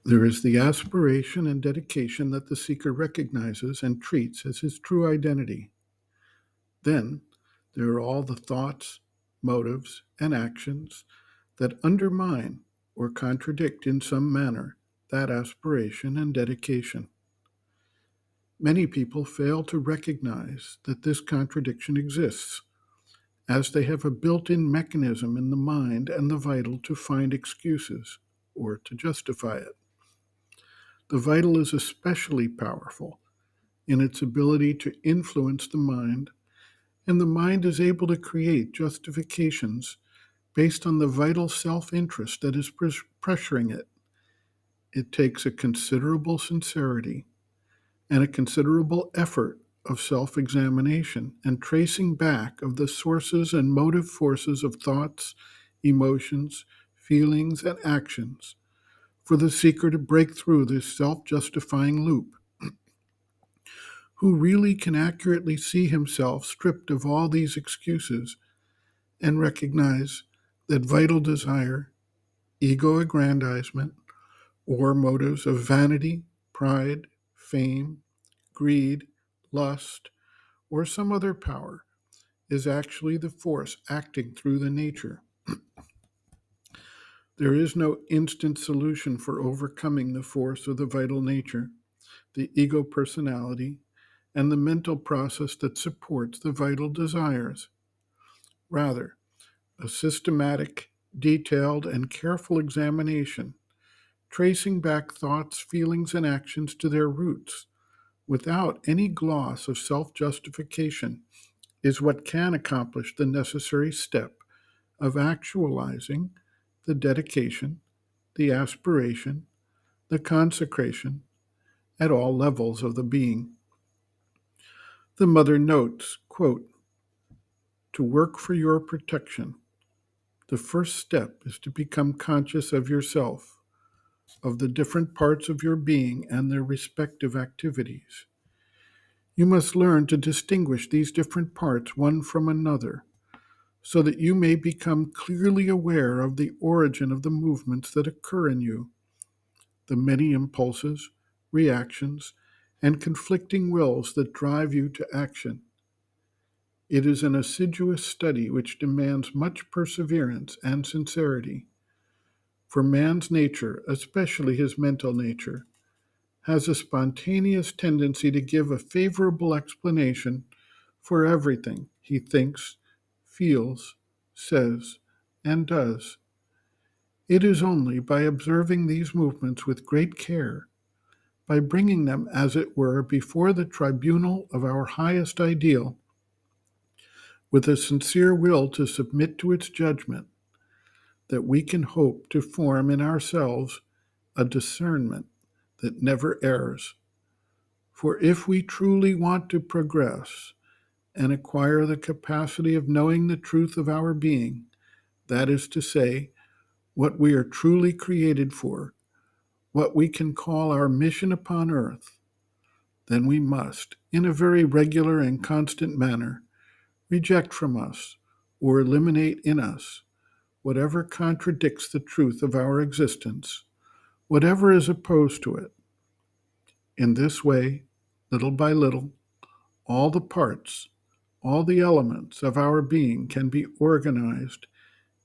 There is the aspiration and dedication that the seeker recognizes and treats as his true identity. Then there are all the thoughts, motives, and actions that undermine or contradict in some manner that aspiration and dedication. Many people fail to recognize that this contradiction exists, as they have a built-in mechanism in the mind and the vital to find excuses or to justify it. The vital is especially powerful in its ability to influence the mind, and the mind is able to create justifications based on the vital self-interest that is pressuring it. It takes a considerable sincerity and a considerable effort of self-examination and tracing back of the sources and motive forces of thoughts, emotions, feelings, and actions for the seeker to break through this self-justifying loop. Who really can accurately see himself stripped of all these excuses and recognize that vital desire, ego aggrandizement, or motives of vanity, pride, fame, greed, lust, or some other power is actually the force acting through the nature. There is no instant solution for overcoming the force of the vital nature, the ego personality, and the mental process that supports the vital desires. Rather, a systematic, detailed, and careful examination, tracing back thoughts, feelings, and actions to their roots without any gloss of self-justification, is what can accomplish the necessary step of actualizing the dedication, the aspiration, the consecration at all levels of the being. The mother notes, quote, "To work for your protection, the first step is to become conscious of yourself, of the different parts of your being and their respective activities. You must learn to distinguish these different parts one from another, so that you may become clearly aware of the origin of the movements that occur in you, the many impulses, reactions, and conflicting wills that drive you to action. It is an assiduous study which demands much perseverance and sincerity, for man's nature, especially his mental nature, has a spontaneous tendency to give a favorable explanation for everything he thinks, feels, says, and does. It is only by observing these movements with great care, by bringing them, as it were, before the tribunal of our highest ideal, with a sincere will to submit to its judgment, that we can hope to form in ourselves a discernment that never errs. For if we truly want to progress and acquire the capacity of knowing the truth of our being, that is to say, what we are truly created for, what we can call our mission upon earth, then we must, in a very regular and constant manner, reject from us or eliminate in us whatever contradicts the truth of our existence, whatever is opposed to it. In this way, little by little, all the parts, all the elements of our being can be organized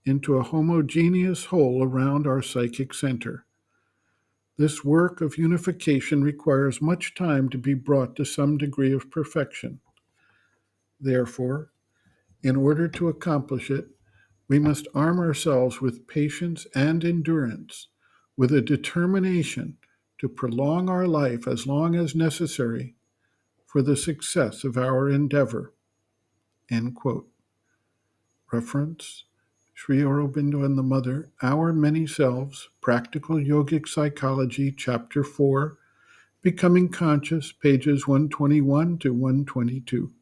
into a homogeneous whole around our psychic center. This work of unification requires much time to be brought to some degree of perfection. Therefore, in order to accomplish it, we must arm ourselves with patience and endurance, with a determination to prolong our life as long as necessary for the success of our endeavor." End quote. Reference: Sri Aurobindo and the Mother, Our Many Selves, Practical Yogic Psychology, Chapter 4, Becoming Conscious, pages 121 to 122.